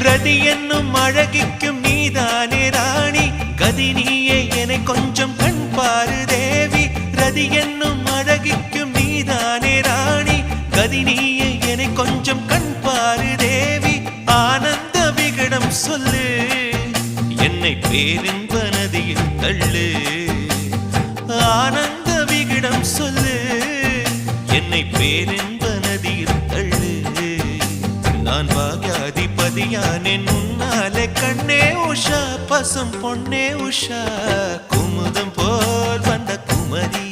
ரதி என்னும் அழகிக்கும் நீதானே ராணி கதி நீயே என்னை கொஞ்சம் கண் பாரு தேவி ரதி என்னும் அழகிக்கும் நீதானே ராணி கதி நீயே என்னை கொஞ்சம் கண் பாரு தேவி ஆனந்த விகடம் சொல்லு என்னை பேரின்ப நதியில் தள்ளு ஆனந்த விகடம் சொல்லு என்னை பேரின்ப நதியில் தள்ளு நான் பாக்யாதிபதியானே முன்னாலே கண்ணே உஷா பசும் பொன்னே உஷா குமுதம் போல் வந்த குமரி